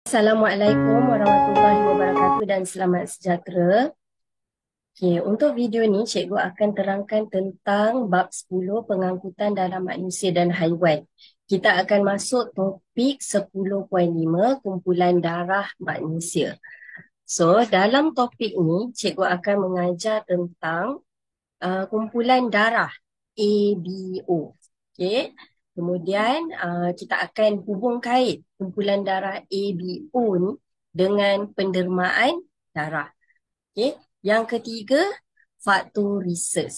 Assalamualaikum warahmatullahi wabarakatuh dan selamat sejahtera. Okey, untuk video ni cikgu akan terangkan tentang bab 10 pengangkutan dalam manusia dan haiwan. Kita akan masuk topik 10.5 kumpulan darah manusia. So, dalam topik ni cikgu akan mengajar tentang kumpulan darah ABO. Okey. Kemudian kita akan hubung kait kumpulan darah ABO ni dengan pendermaan darah. Okey. Yang ketiga, faktorisis.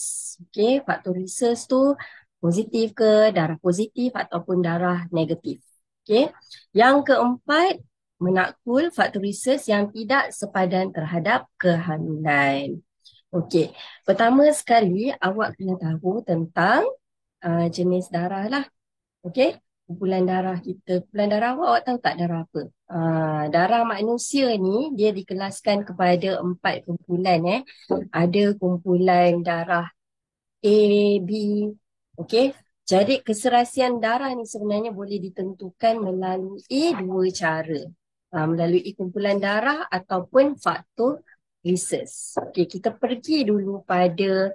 Okey, faktorisis tu positif ke, darah positif ataupun darah negatif. Okey. Yang keempat, menakul faktorisis yang tidak sepadan terhadap kehamilan. Okey, pertama sekali awak kena tahu tentang jenis darah lah. Okey, kumpulan darah kita. Kumpulan darah awak tahu tak darah apa? Darah manusia ni dia dikelaskan kepada 4 kumpulan. Ada kumpulan darah A, B. Okey, jadi keserasian darah ni sebenarnya boleh ditentukan melalui 2 cara. Melalui kumpulan darah ataupun faktor research. Okey, kita pergi dulu pada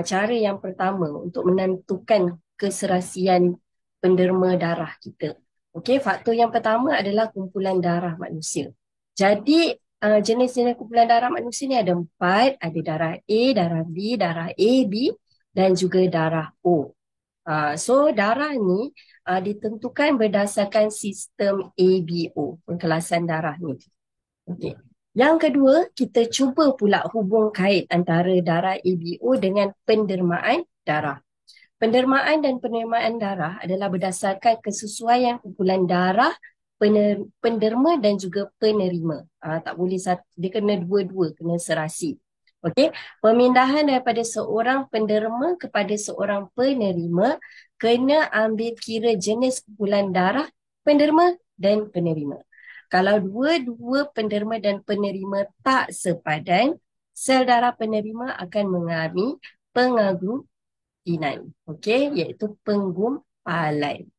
cara yang pertama untuk menentukan keserasian penderma darah kita. Okey, faktor yang pertama adalah kumpulan darah manusia. Jadi jenis-jenis kumpulan darah manusia ni ada 4, ada darah A, darah B, darah AB dan juga darah O. So darah ni ditentukan berdasarkan sistem ABO, pengkelasan darah ni. Okey. Yang kedua, kita cuba pula hubung kait antara darah ABO dengan pendermaan darah. Pendermaan dan penerimaan darah adalah berdasarkan kesesuaian kumpulan darah penderma dan juga penerima. Tak boleh satu, dia kena dua-dua, kena serasi. Okey, pemindahan daripada seorang penderma kepada seorang penerima kena ambil kira jenis kumpulan darah penderma dan penerima. Kalau dua-dua penderma dan penerima tak sepadan, sel darah penerima akan mengalami pengaglutinan, okey, iaitu penggumpalan.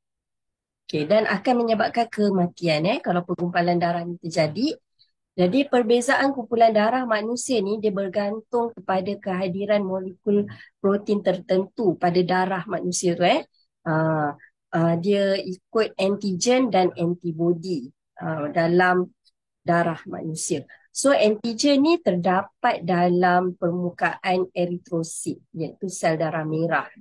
Okey, dan akan menyebabkan kematian kalau penggumpalan darah ini terjadi. Jadi perbezaan kumpulan darah manusia ni dia bergantung kepada kehadiran molekul protein tertentu pada darah manusia tu dia ikut antigen dan antibody dalam darah manusia. So antigen ni terdapat dalam permukaan eritrosit, iaitu sel darah merah.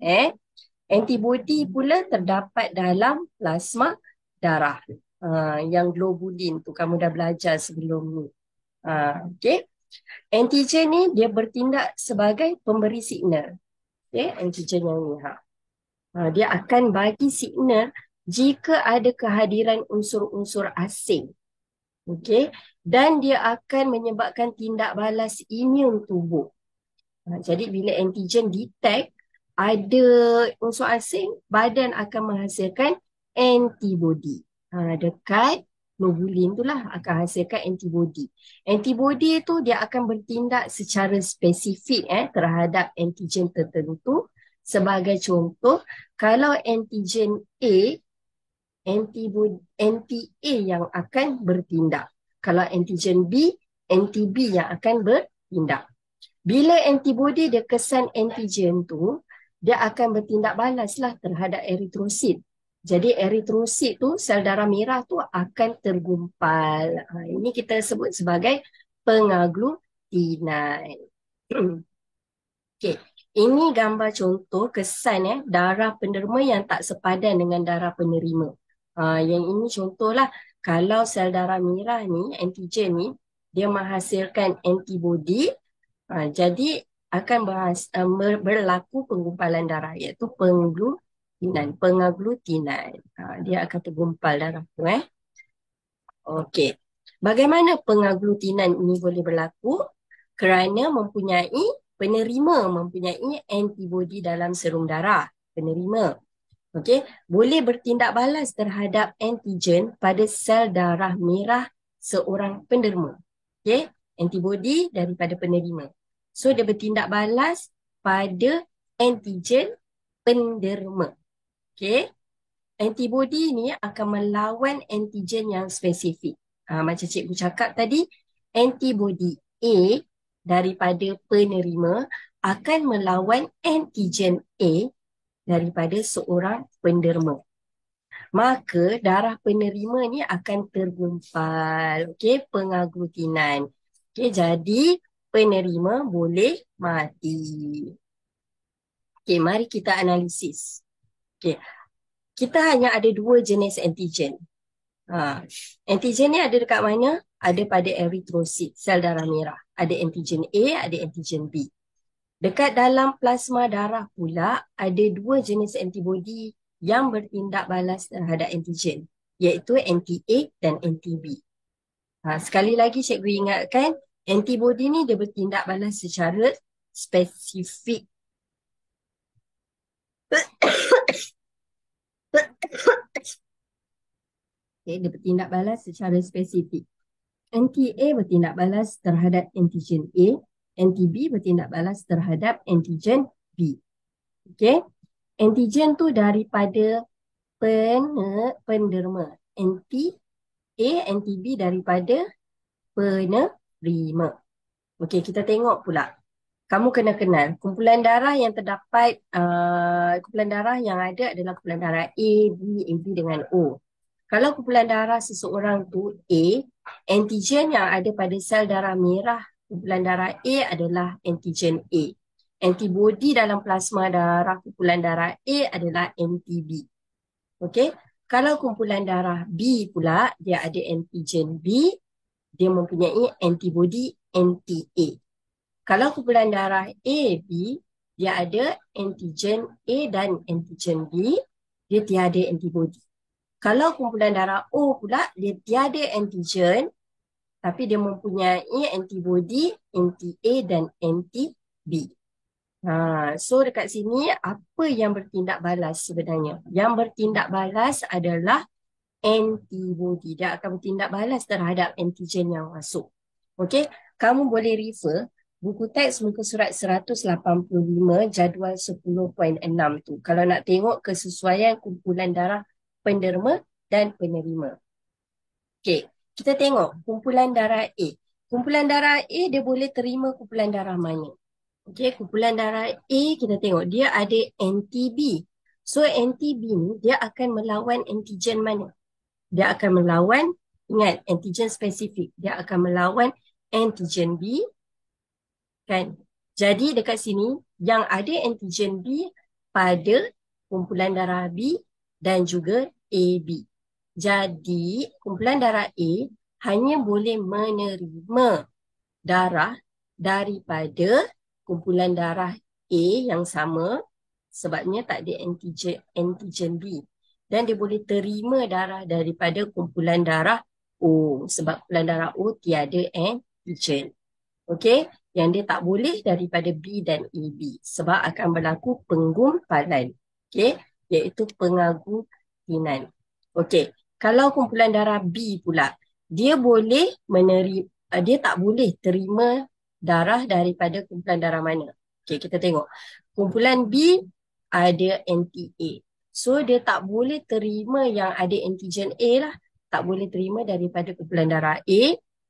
Antibody pula terdapat dalam plasma darah. Yang globulin tu kamu dah belajar sebelum ni. Okay. Antigen ni dia bertindak sebagai pemberi signal. Okay. Antigen yang ni. Dia akan bagi signal jika ada kehadiran unsur-unsur asing. Okay. Dan dia akan menyebabkan tindak balas imun tubuh. Jadi bila antigen detect ada unsur asing, badan akan menghasilkan antibody. Dekat globulin tu lah akan hasilkan antibody. Antibody tu dia akan bertindak secara spesifik terhadap antigen tertentu. Sebagai contoh, kalau antigen A, antibody anti-A yang akan bertindak. Kalau antigen B, anti-B yang akan bertindak. Bila antibody dia kesan antigen tu, dia akan bertindak balas lah terhadap eritrosit. Jadi eritrosit tu, sel darah merah tu akan tergumpal. Ini kita sebut sebagai pengaglutinan. Okey, ini gambar contoh kesan darah penderma yang tak sepadan dengan darah penerima. Yang ini contohlah, kalau sel darah merah ni, antigen ni, dia menghasilkan antibody, jadi akan berlaku penggumpalan darah, iaitu pengaglutinan. Dia akan tergumpal darah tu. Okey. Bagaimana pengaglutinan ini boleh berlaku? Kerana penerima mempunyai antibody dalam serum darah. Penerima. Okey, boleh bertindak balas terhadap antigen pada sel darah merah seorang penderma. Okey, antibody daripada penerima. So dia bertindak balas pada antigen penderma. Okey. Antibody ni akan melawan antigen yang spesifik. Macam cikgu cakap tadi, antibody A daripada penerima akan melawan antigen A daripada seorang penderma. Maka darah penerima ni akan tergumpal. Okey, pengaglutinan. Okey, jadi penerima boleh mati. Okey, mari kita analisis. Okey, kita hanya ada dua jenis antigen. Antigen ni ada dekat mana? Ada pada eritrosit, sel darah merah. Ada antigen A, ada antigen B. Dekat dalam plasma darah pula, ada dua jenis antibodi yang bertindak balas terhadap antigen, iaitu anti-A dan anti-B. Sekali lagi cikgu ingatkan, antibodi ni dia bertindak balas secara spesifik. Okay, dia bertindak balas secara spesifik. Anti-A bertindak balas terhadap antigen A, anti-B bertindak balas terhadap antigen B. Okay, antigen tu daripada penderma. Anti-A, anti-B daripada penerima. Okey, kita tengok pula. Kamu kena kenal kumpulan darah yang terdapat, kumpulan darah yang ada adalah kumpulan darah A, B, AB dengan O. Kalau kumpulan darah seseorang tu A, antigen yang ada pada sel darah merah kumpulan darah A adalah antigen A. Antibodi dalam plasma darah kumpulan darah A adalah anti-B. Okey, kalau kumpulan darah B pula, dia ada antigen B, dia mempunyai antibodi anti-A. Kalau kumpulan darah AB, dia ada antigen A dan antigen B, dia tiada antibodi. Kalau kumpulan darah O pula, dia tiada antigen, tapi dia mempunyai antibodi anti-A dan anti-B. So dekat sini, apa yang bertindak balas sebenarnya? Yang bertindak balas adalah antibodi. Dia akan bertindak balas terhadap antigen yang masuk. Okey, kamu boleh refer buku teks muka surat 185 jadual 10.6 tu. Kalau nak tengok kesesuaian kumpulan darah penderma dan penerima. Okey, kita tengok kumpulan darah A. Kumpulan darah A dia boleh terima kumpulan darah mana? Okey, kumpulan darah A kita tengok dia ada anti-B. So anti-B ni dia akan melawan antigen mana? Dia akan melawan, ingat antigen spesifik, dia akan melawan antigen B, kan? Jadi dekat sini yang ada antigen B pada kumpulan darah B dan juga AB. Jadi kumpulan darah A hanya boleh menerima darah daripada kumpulan darah A yang sama sebabnya tak ada antigen B. Dan dia boleh terima darah daripada kumpulan darah O sebab kumpulan darah O tiada antigen. Okey, yang dia tak boleh daripada B dan AB sebab akan berlaku penggumpalan. Okey, iaitu pengaglutinan. Okey, kalau kumpulan darah B pula, dia boleh menerima, dia tak boleh terima darah daripada kumpulan darah mana. Okey, kita tengok. Kumpulan B ada anti-A. So, dia tak boleh terima yang ada antigen A lah. Tak boleh terima daripada kumpulan darah A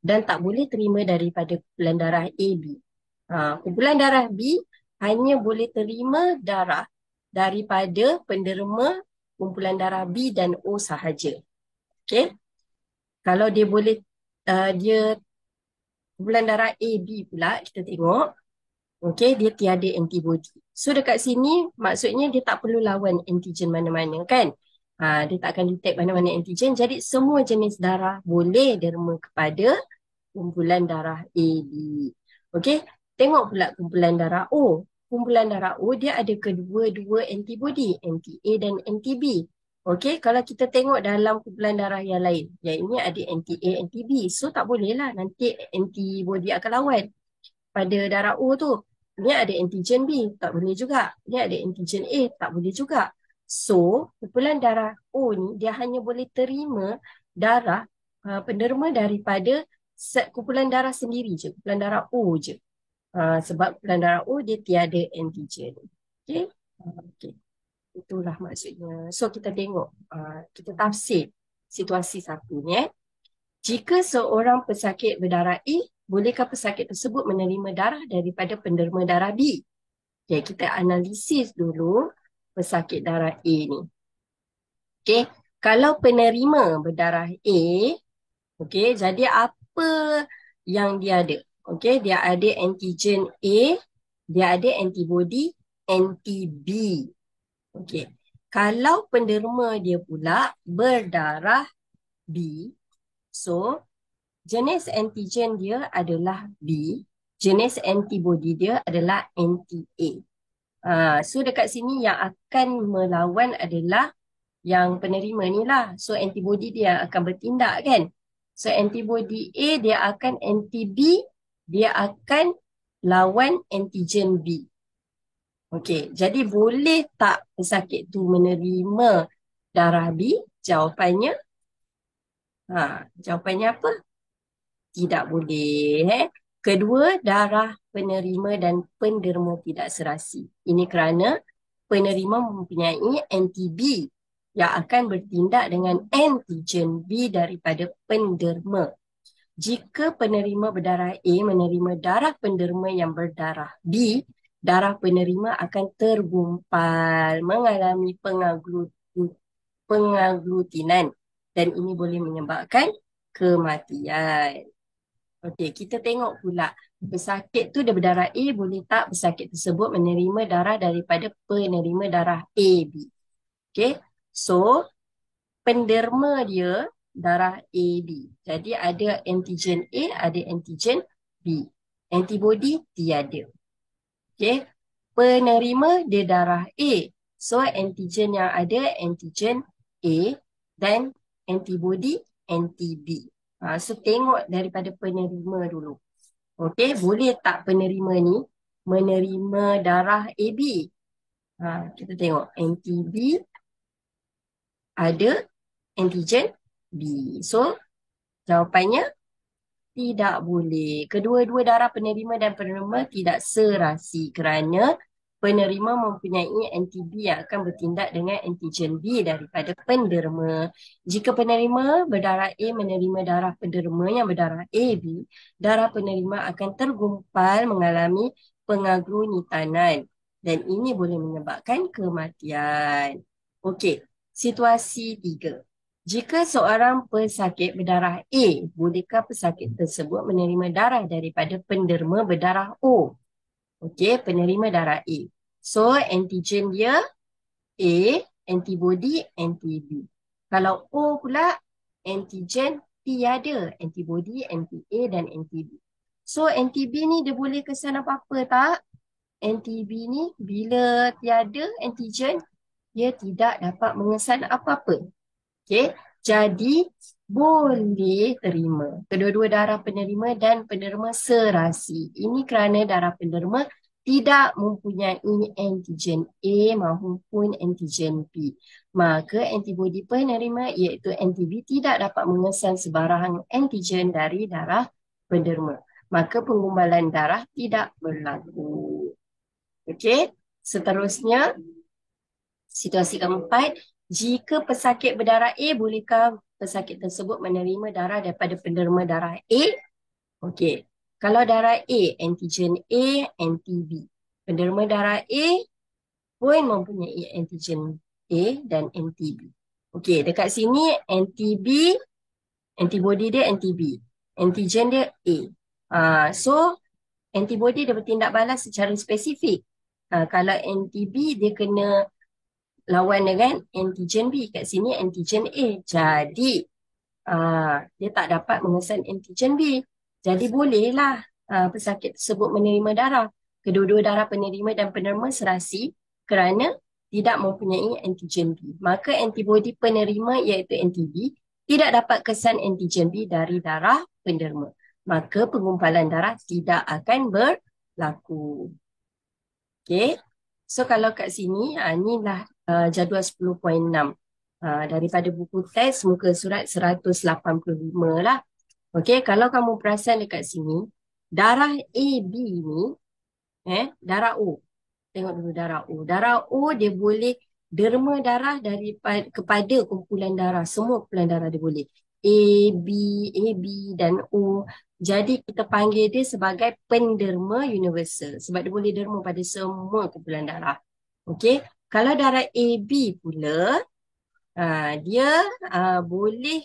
dan tak boleh terima daripada kumpulan darah AB. Kumpulan darah B hanya boleh terima darah daripada penderma kumpulan darah B dan O sahaja. Okey. Kalau dia boleh, dia kumpulan darah AB pula, kita tengok. Okey, dia tiada antibodi. So dekat sini maksudnya dia tak perlu lawan antigen mana-mana kan? Dia tak akan detect mana-mana antigen. Jadi semua jenis darah boleh derma kepada kumpulan darah AB. Okey, tengok pula kumpulan darah O. Kumpulan darah O dia ada kedua-dua antibodi, anti-A dan anti-B. Okey, kalau kita tengok dalam kumpulan darah yang lain, yang ini ada anti-A, anti-B. So tak bolehlah nanti antibodi akan lawan pada darah O tu. Ni ada antigen B, tak boleh juga. Ni ada antigen A, tak boleh juga. So, kumpulan darah O ni dia hanya boleh terima darah penderma daripada kumpulan darah sendiri je, kumpulan darah O je. Sebab kumpulan darah O dia tiada antigen. Okey? Okey. Itulah maksudnya. So, kita tengok, kita tafsir situasi satu ni. Jika seorang pesakit berdarah A, bolehkah pesakit tersebut menerima darah daripada penderma darah B? Okay, kita analisis dulu pesakit darah A ni. Okay, kalau penerima berdarah A, okay, jadi apa yang dia ada? Okay, dia ada antigen A, dia ada antibody anti-B. Okay, kalau penderma dia pula berdarah B, so jenis antigen dia adalah B, jenis antibody dia adalah anti-A. So dekat sini yang akan melawan adalah yang penerima ni lah. So antibody dia akan bertindak kan. So antibody A dia akan anti-B, dia akan lawan antigen B. Okey, jadi boleh tak pesakit tu menerima darah B? Jawapannya, jawapannya apa? Tidak boleh. Kedua, darah penerima dan penderma tidak serasi. Ini kerana penerima mempunyai anti-B yang akan bertindak dengan antigen B daripada penderma. Jika penerima berdarah A menerima darah penderma yang berdarah B, darah penerima akan tergumpal, mengalami pengaglutinan dan ini boleh menyebabkan kematian. Okey, kita tengok pula pesakit tu dia berdarah A, boleh tak pesakit tersebut menerima darah daripada penerima darah AB? Okey, so penderma dia darah AB. Jadi ada antigen A, ada antigen B. Antibody tiada. Okey, penerima dia darah A. So antigen yang ada antigen A dan antibody anti-B. So tengok daripada penerima dulu. Okey, boleh tak penerima ni menerima darah AB? Kita tengok anti-B ada antigen B. So jawapannya tidak boleh. Kedua-dua darah penerima dan penerima tidak serasi kerana penerima mempunyai anti-B yang akan bertindak dengan antigen B daripada penderma. Jika penerima berdarah A menerima darah penderma yang berdarah AB, darah penerima akan tergumpal mengalami pengaglutinanan dan ini boleh menyebabkan kematian. Okey, situasi 3. Jika seorang pesakit berdarah A, bolehkah pesakit tersebut menerima darah daripada penderma berdarah O? Okey, penerima darah A. So, antigen dia A, antibody anti-B. Kalau O pula, antigen tiada, antibody anti-A dan anti-B. So, anti-B ni dia boleh kesan apa-apa tak? Anti-B ni bila tiada antigen, dia tidak dapat mengesan apa-apa. Okey, jadi boleh terima. Kedua-dua darah penerima dan penderma serasi. Ini kerana darah penderma tidak mempunyai antigen A maupun antigen B. Maka antibody penerima iaitu anti-B tidak dapat mengesan sebarang antigen dari darah penderma. Maka pengumbalan darah tidak berlaku. Okey, seterusnya situasi keempat, jika pesakit berdarah A, bolehkah pesakit tersebut menerima darah daripada penderma darah A? Okey, kalau darah A, antigen A, anti-B. Penderma darah A pun mempunyai antigen A dan anti-B. Okey, dekat sini anti-B, antibody dia anti-B. Antigen dia A. So, antibody dia bertindak balas secara spesifik. Kalau anti-B, dia kena lawan dengan antigen B. Kat sini antigen A. Jadi, dia tak dapat mengesan antigen B. Jadi, bolehlah pesakit tersebut menerima darah. Kedua-dua darah penerima dan penerima serasi kerana tidak mempunyai antigen B. Maka antibody penerima iaitu anti-B tidak dapat kesan antigen B dari darah penderma. Maka penggumpalan darah tidak akan berlaku. Okay. So kalau kat sini, inilah jadual 10.6 daripada buku teks muka surat 185 lah. Okay, kalau kamu perasan dekat sini, darah AB ni, darah O. Tengok dulu darah O. Darah O dia boleh derma darah kepada kumpulan darah. Semua kumpulan darah dia boleh. AB, AB dan O. Jadi kita panggil dia sebagai penderma universal sebab dia boleh derma pada semua kumpulan darah. Okey. Kalau darah AB pula, dia boleh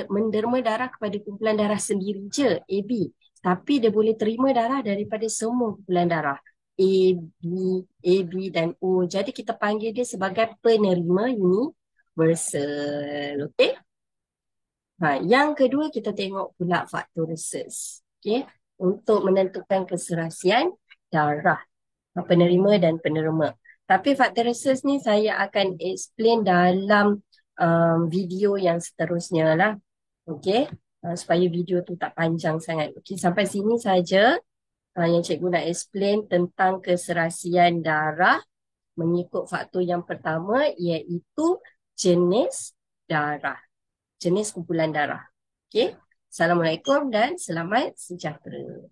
menderma darah kepada kumpulan darah sendiri je, AB. Tapi dia boleh terima darah daripada semua kumpulan darah. A, B, AB dan O. Jadi kita panggil dia sebagai penerima universal. Okey? Yang kedua kita tengok pula faktor reses. Okey? Untuk menentukan keserasian darah penerima dan penerima. Tapi faktor reses ni saya akan explain dalam video yang seterusnya lah. Okey, supaya video tu tak panjang sangat. Okey, sampai sini saja yang cikgu nak explain tentang keserasian darah mengikut faktor yang pertama iaitu jenis darah, jenis kumpulan darah. Okey, Assalamualaikum dan selamat sejahtera.